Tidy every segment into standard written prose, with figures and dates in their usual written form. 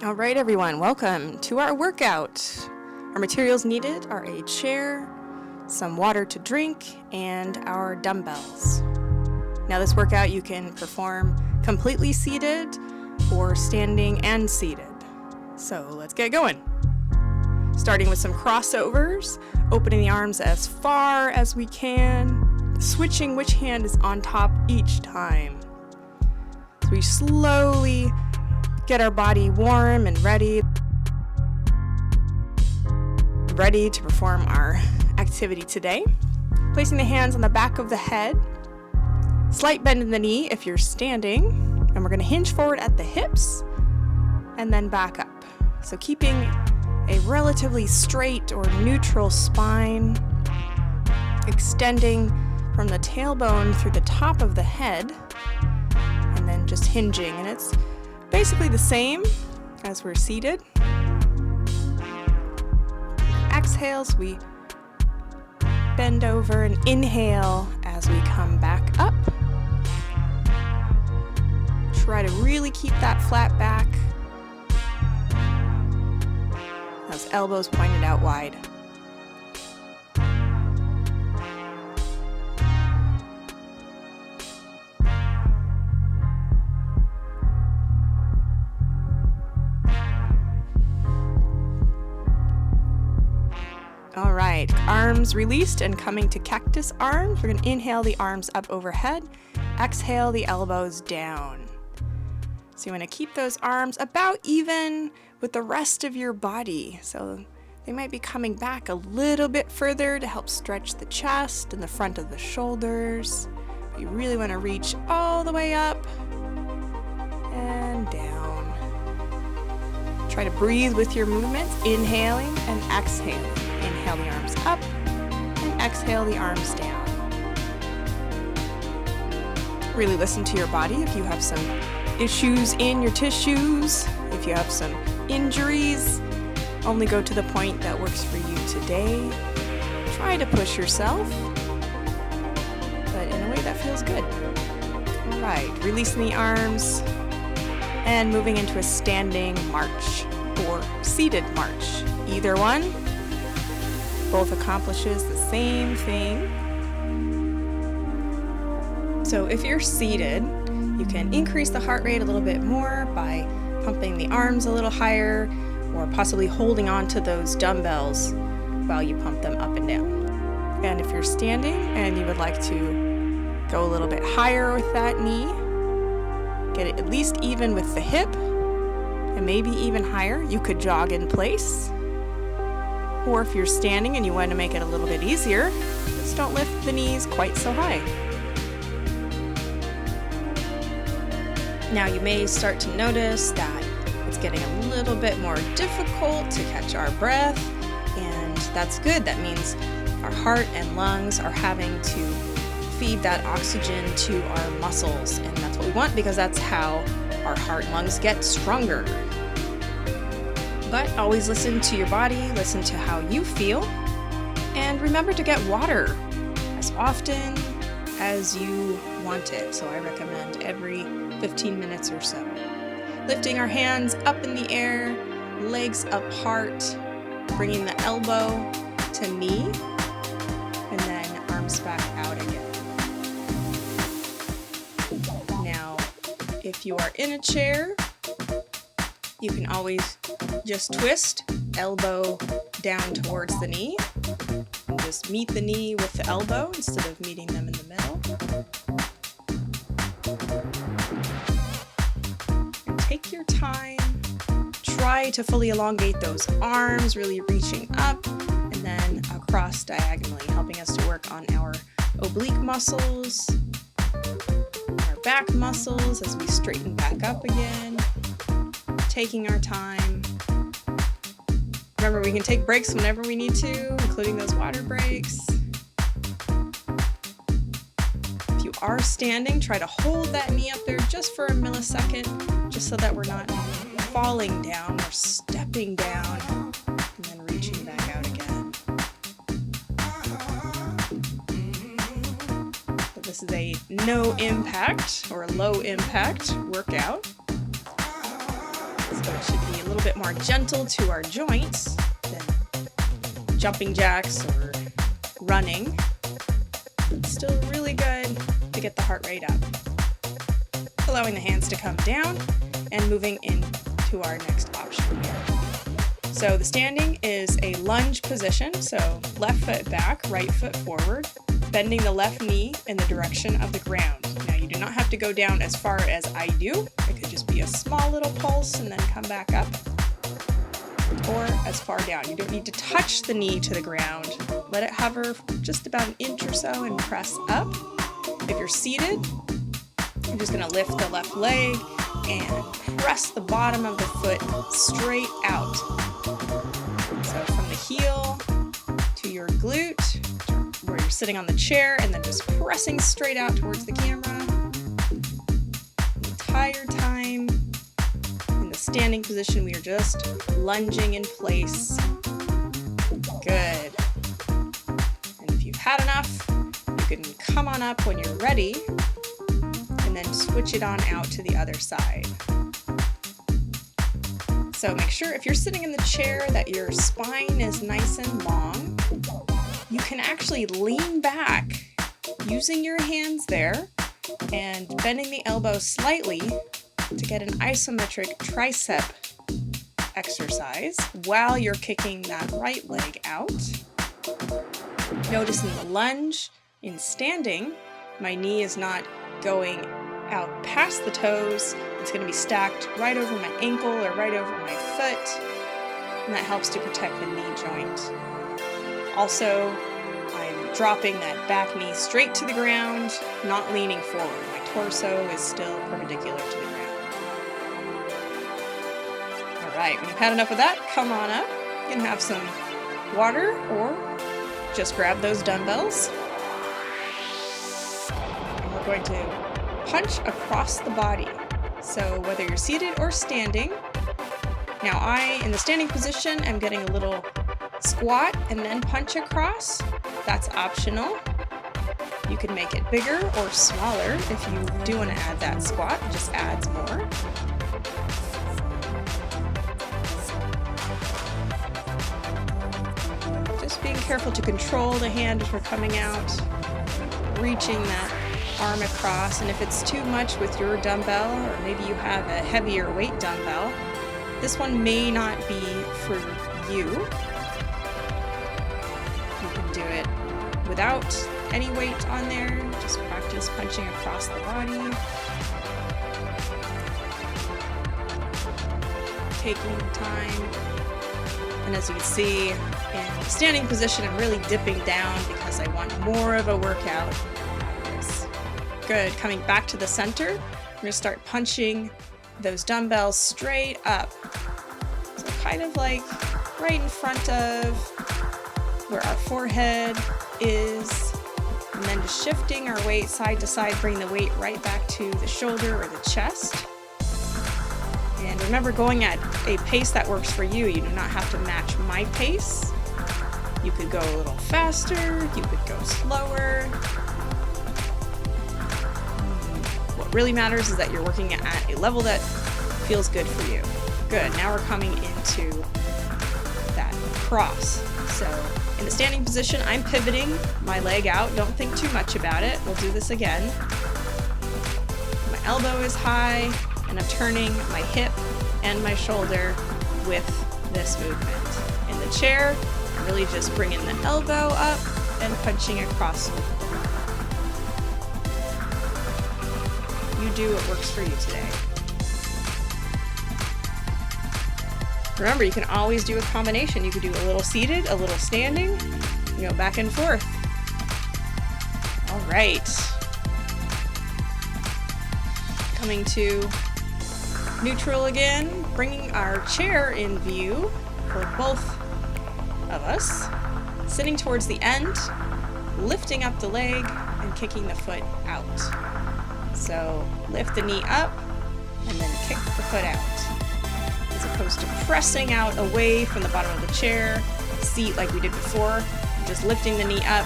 All right, everyone, welcome to our workout. Our materials needed are a chair, some water to drink, and our dumbbells. Now this workout you can perform completely seated or standing and seated. So let's get going. Starting with some crossovers, opening the arms as far as we can, switching which hand is on top each time. So we slowly get our body warm and ready to perform our activity today. Placing the hands on the back of the head, slight bend in the knee if you're standing, and we're going to hinge forward at the hips and then back up. So keeping a relatively straight or neutral spine, extending from the tailbone through the top of the head, and then just hinging. And it's basically the same as we're seated. Exhales, we bend over and inhale as we come back up. Try to really keep that flat back. Those elbows pointed out wide. All right, arms released and coming to cactus arms. We're going to inhale the arms up overhead, exhale the elbows down. So you want to keep those arms about even with the rest of your body. So they might be coming back a little bit further to help stretch the chest and the front of the shoulders. But you really want to reach all the way up and down. Try to breathe with your movements, inhaling and exhaling. Inhale the arms up and exhale the arms down. Really listen to your body. If you have some issues in your tissues, if you have some injuries, only go to the point that works for you today. Try to push yourself, but in a way that feels good. All right, releasing the arms and moving into a standing march or seated march. Either one, both accomplishes the same thing. So if you're seated, you can increase the heart rate a little bit more by pumping the arms a little higher or possibly holding on to those dumbbells while you pump them up and down. And if you're standing and you would like to go a little bit higher with that knee, get it at least even with the hip and maybe even higher, you could jog in place. Or if you're standing and you want to make it a little bit easier, just don't lift the knees quite so high. Now you may start to notice that it's getting a little bit more difficult to catch our breath, and that's good. That means our heart and lungs are having to feed that oxygen to our muscles, and that's what we want because that's how our heart and lungs get stronger. But always listen to your body, listen to how you feel, and remember to get water as often as you want it. So I recommend every 15 minutes or so. Lifting our hands up in the air, legs apart, bringing the elbow to knee, and then arms back out again. Now, if you are in a chair, you can always just twist, elbow down towards the knee, and just meet the knee with the elbow instead of meeting them in the middle. And take your time. Try to fully elongate those arms, really reaching up and then across diagonally, helping us to work on our oblique muscles, our back muscles as we straighten back up again. Taking our time. Remember, we can take breaks whenever we need to, including those water breaks. If you are standing, try to hold that knee up there just for a millisecond, just so that we're not falling down or stepping down, and then reaching back out again. So this is a no impact or low impact workout. So it should be a little bit more gentle to our joints than jumping jacks or running. It's still really good to get the heart rate up. Allowing the hands to come down and moving into our next option here. So the standing is a lunge position, so left foot back, right foot forward, bending the left knee in the direction of the ground. Now you do not have to go down as far as I do. It could just be a small little pulse and then come back up, or as far down. You don't need to touch the knee to the ground. Let it hover just about an inch or so and press up. If you're seated, I'm just going to lift the left leg and press the bottom of the foot straight out. So from the heel to your glute, where you're sitting on the chair, and then just pressing straight out towards the camera. The entire time in the standing position, we are just lunging in place. Good. And if you've had enough, you can come on up when you're ready, and then switch it on out to the other side. So make sure if you're sitting in the chair that your spine is nice and long. You can actually lean back using your hands there and bending the elbow slightly to get an isometric tricep exercise while you're kicking that right leg out. Notice in the lunge, in standing, my knee is not going out past the toes. It's going to be stacked right over my ankle or right over my foot, and that helps to protect the knee joint. Also, I'm dropping that back knee straight to the ground, not leaning forward. My torso is still perpendicular to the ground. All right, when you've had enough of that, come on up. You can have some water or just grab those dumbbells. And we're going to punch across the body. So whether you're seated or standing. Now in the standing position, I'm getting a little squat and then punch across. That's optional. You can make it bigger or smaller if you do want to add that squat. It just adds more. Just being careful to control the hand as we're coming out, reaching that arm across. And if it's too much with your dumbbell, or maybe you have a heavier weight dumbbell, this one may not be for you. You can do it without any weight on there. Just practice punching across the body. Taking time. And as you can see, in the standing position, I'm really dipping down because I want more of a workout. Good. Coming back to the center, we're going to start punching those dumbbells straight up. So kind of like right in front of where our forehead is. And then just shifting our weight side to side, bring the weight right back to the shoulder or the chest. And remember, going at a pace that works for you. You do not have to match my pace. You could go a little faster, you could go slower. What really matters is that you're working at a level that feels good for you. Good, now we're coming into that cross. So in the standing position, I'm pivoting my leg out. Don't think too much about it. We'll do this again. My elbow is high, and I'm turning my hip and my shoulder with this movement. In the chair, I'm really just bringing the elbow up and punching across. You do what works for you today. Remember, you can always do a combination. You could do a little seated, a little standing, go back and forth. All right. Coming to neutral again, bringing our chair in view for both of us, sitting towards the end, lifting up the leg and kicking the foot out. So lift the knee up and then kick the foot out, as opposed to pressing out away from the bottom of the chair, seat like we did before, just lifting the knee up,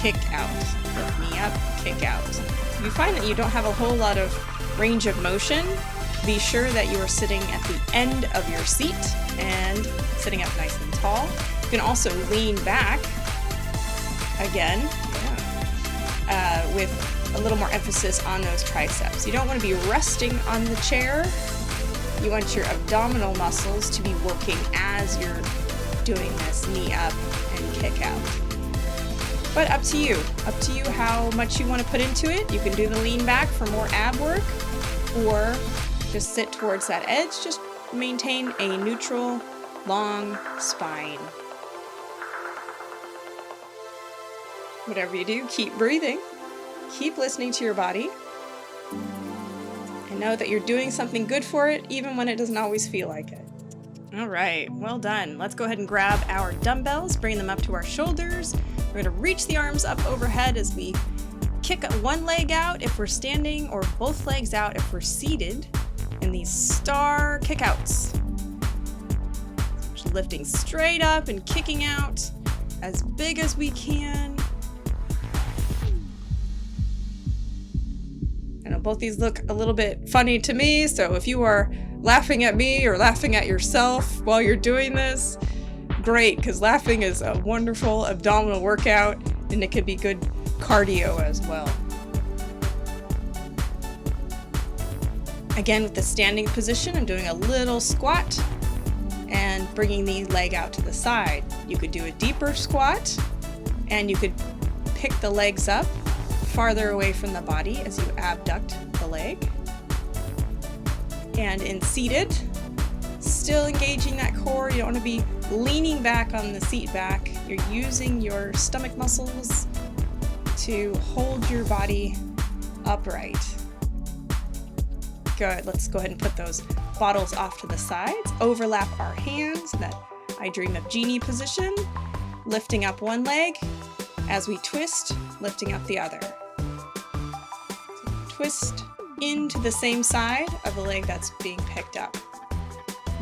kick out, lift knee up, kick out. If you find that you don't have a whole lot of range of motion, Be sure that you are sitting at the end of your seat and sitting up nice and tall. You can also lean back again, with a little more emphasis on those triceps. You don't want to be resting on the chair. You want your abdominal muscles to be working as you're doing this knee up and kick out. But up to you how much you want to put into it. You can do the lean back for more ab work, or just sit towards that edge. Just maintain a neutral, long spine. Whatever you do, keep breathing. Keep listening to your body. And know that you're doing something good for it, even when it doesn't always feel like it. All right, well done. Let's go ahead and grab our dumbbells, bring them up to our shoulders. We're going to reach the arms up overhead as we kick one leg out if we're standing, or both legs out if we're seated in these star kickouts. Just lifting straight up and kicking out as big as we can. I know both these look a little bit funny to me, so if you are laughing at me or laughing at yourself while you're doing this, great, because laughing is a wonderful abdominal workout and it can be good cardio as well. Again, with the standing position, I'm doing a little squat and bringing the leg out to the side. You could do a deeper squat, and you could pick the legs up farther away from the body as you abduct the leg. And in seated, still engaging that core. You don't want to be leaning back on the seat back. You're using your stomach muscles to hold your body upright. Good. Let's go ahead and put those bottles off to the sides. Overlap our hands, that I dream of genie position. Lifting up one leg as we twist, lifting up the other. So twist into the same side of the leg that's being picked up.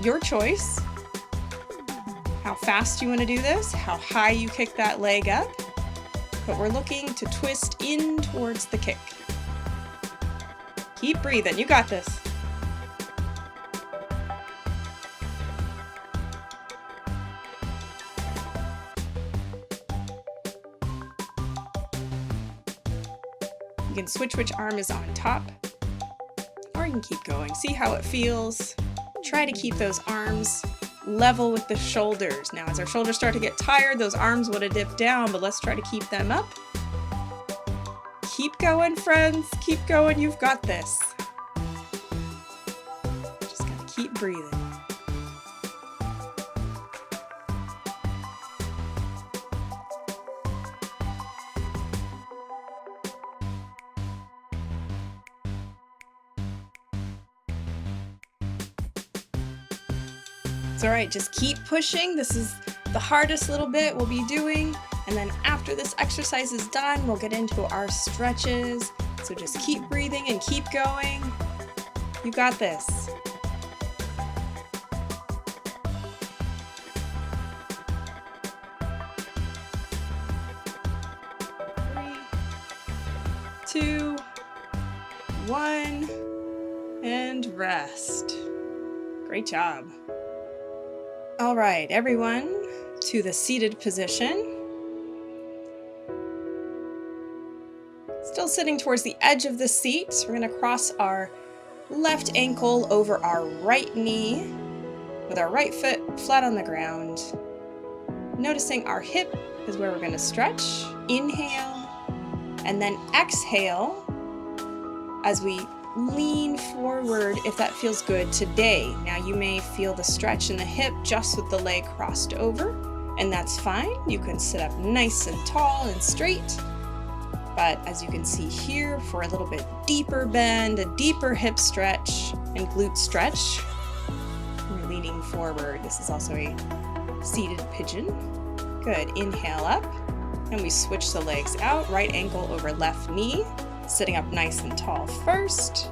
Your choice. How fast you want to do this, how high you kick that leg up, but we're looking to twist in towards the kick. Keep breathing, you got this. You can switch which arm is on top, or you can keep going. See how it feels. Try to keep those arms level with the shoulders. Now, as our shoulders start to get tired, those arms want to dip down, but let's try to keep them up. Keep going, friends. Keep going. You've got this. Just gotta keep breathing. It's all right, just keep pushing. This is the hardest little bit we'll be doing. And then after this exercise is done, we'll get into our stretches. So just keep breathing and keep going. You got this. 3, 2, 1, and rest. Great job. All right, everyone, to the seated position. Still sitting towards the edge of the seat. So we're going to cross our left ankle over our right knee with our right foot flat on the ground. Noticing our hip is where we're going to stretch. Inhale, and then exhale as we lean forward if that feels good today. Now you may feel the stretch in the hip just with the leg crossed over, and that's fine. You can sit up nice and tall and straight. But as you can see here, for a little bit deeper bend, a deeper hip stretch and glute stretch, we're leaning forward. This is also a seated pigeon. Good. Inhale up, and we switch the legs out. Right ankle over left knee. Sitting up nice and tall first,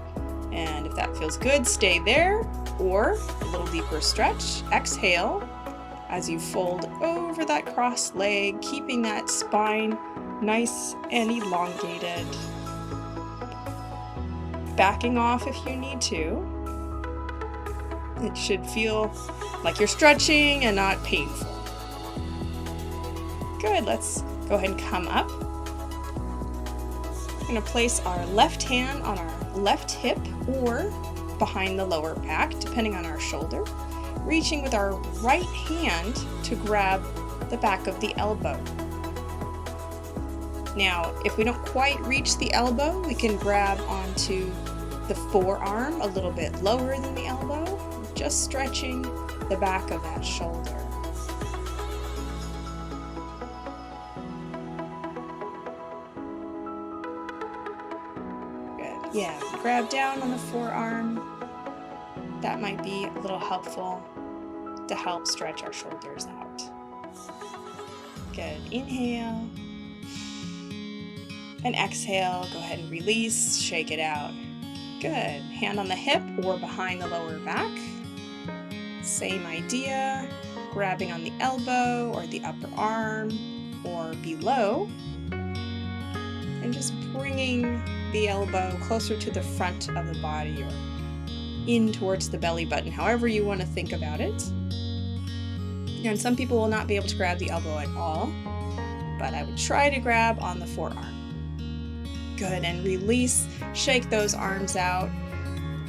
and if that feels good, stay there, or a little deeper stretch. Exhale as you fold over that crossed leg, keeping that spine nice and elongated. Backing off if you need to. It should feel like you're stretching and not painful. Good, let's go ahead and come up. We're going to place our left hand on our left hip or behind the lower back, depending on our shoulder, reaching with our right hand to grab the back of the elbow. Now, if we don't quite reach the elbow, we can grab onto the forearm a little bit lower than the elbow, just stretching the back of that shoulder. Good. Yeah, grab down on the forearm. That might be a little helpful to help stretch our shoulders out. Good. Inhale. And exhale. Go ahead and release. Shake it out. Good. Hand on the hip or behind the lower back. Same idea. Grabbing on the elbow or the upper arm or below. And just bringing the elbow closer to the front of the body or in towards the belly button, however you want to think about it. And some people will not be able to grab the elbow at all, but I would try to grab on the forearm. Good, and release, shake those arms out.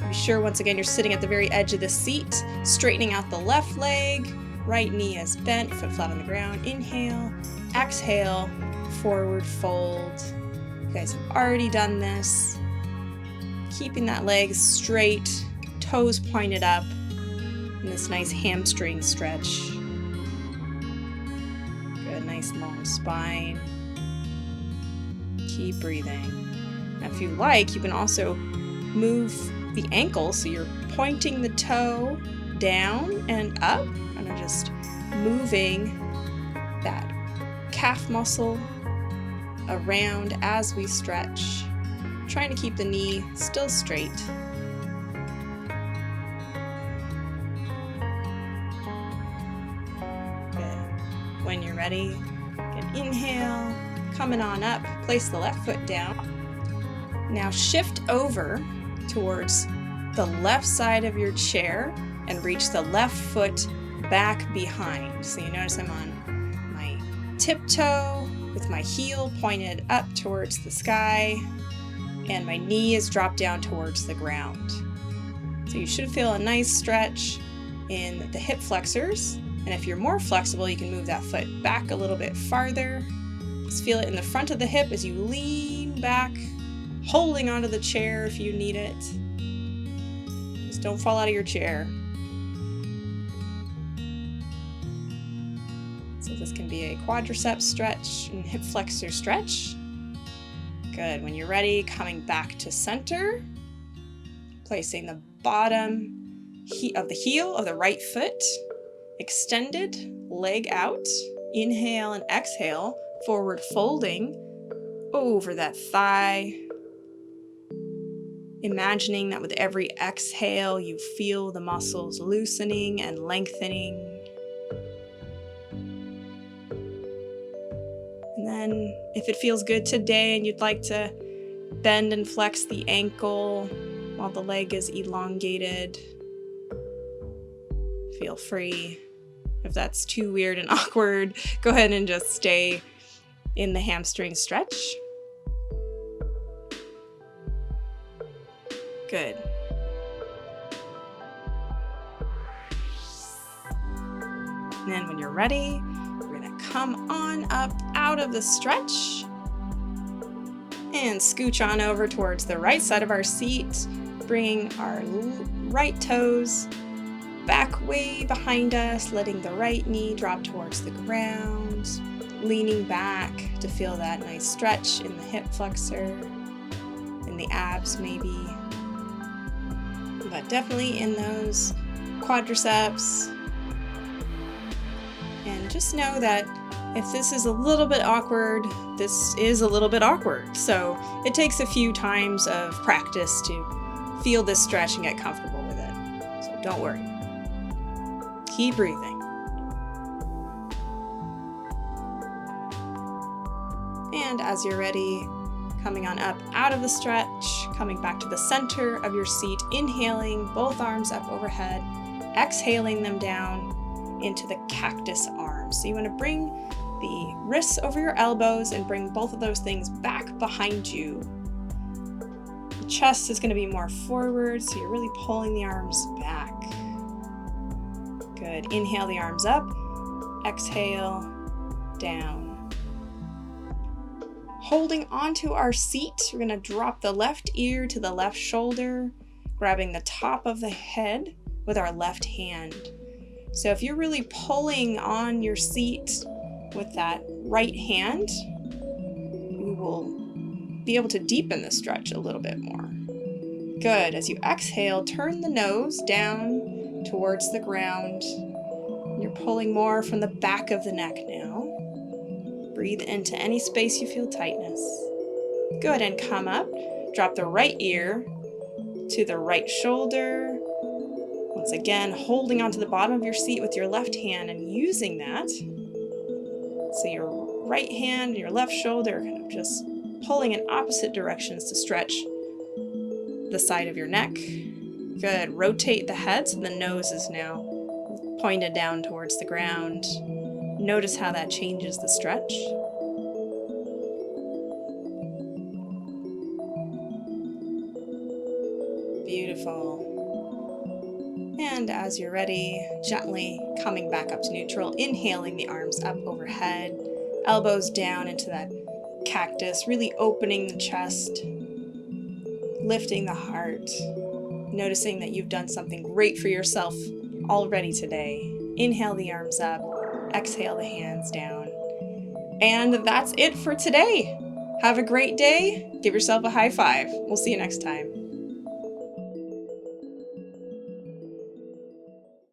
Be sure once again you're sitting at the very edge of the seat, straightening out the left leg, right knee is bent, foot flat on the ground. Inhale, exhale, forward fold. You guys have already done this. Keeping that leg straight, toes pointed up, and this nice hamstring stretch. Good, nice long spine. Keep breathing. Now, if you like, you can also move the ankle, so you're pointing the toe down and up, and are just moving that calf muscle around as we stretch, trying to keep the knee still straight. Good. When you're ready, you can inhale, coming on up, place the left foot down. Now shift over towards the left side of your chair and reach the left foot back behind. So you notice I'm on my tiptoe with my heel pointed up towards the sky and my knee is dropped down towards the ground. So you should feel a nice stretch in the hip flexors. And if you're more flexible, you can move that foot back a little bit farther. Just feel it in the front of the hip as you lean back, holding onto the chair if you need it. Just don't fall out of your chair. So this can be a quadricep stretch and hip flexor stretch. Good. When you're ready, coming back to center, placing the bottom of the heel of the right foot, extended, leg out. Inhale and exhale, forward folding over that thigh. Imagining that with every exhale, you feel the muscles loosening and lengthening. And then if it feels good today and you'd like to bend and flex the ankle while the leg is elongated, feel free. If that's too weird and awkward, go ahead and just stay in the hamstring stretch. Good. And then when you're ready, we're going to come on up out of the stretch and scooch on over towards the right side of our seat, bringing our right toes back way behind us, letting the right knee drop towards the ground, leaning back to feel that nice stretch in the hip flexor, in the abs maybe, but definitely in those quadriceps. And just know that if this is a little bit awkward, this is a little bit awkward. So it takes a few times of practice to feel this stretch and get comfortable with it. So don't worry. Keep breathing. And as you're ready, coming on up out of the stretch, coming back to the center of your seat, inhaling, both arms up overhead, exhaling them down into the cactus arms. So you want to bring the wrists over your elbows and bring both of those things back behind you. The chest is going to be more forward, so you're really pulling the arms back. Good. Inhale the arms up, exhale, down. Holding onto our seat, we're going to drop the left ear to the left shoulder, grabbing the top of the head with our left hand. So if you're really pulling on your seat with that right hand, we will be able to deepen the stretch a little bit more. Good. As you exhale, turn the nose down towards the ground. You're pulling more from the back of the neck now. Breathe into any space you feel tightness. Good. And come up. Drop the right ear to the right shoulder. Once again, holding onto the bottom of your seat with your left hand and using that. So your right hand and your left shoulder are kind of just pulling in opposite directions to stretch the side of your neck. Good. Rotate the head so the nose is now pointed down towards the ground. Notice how that changes the stretch. Beautiful. And as you're ready, gently coming back up to neutral, inhaling the arms up overhead, elbows down into that cactus, really opening the chest, lifting the heart, noticing that you've done something great for yourself already today. Inhale the arms up, exhale the hands down. And that's it for today. Have a great day. Give yourself a high five. We'll see you next time.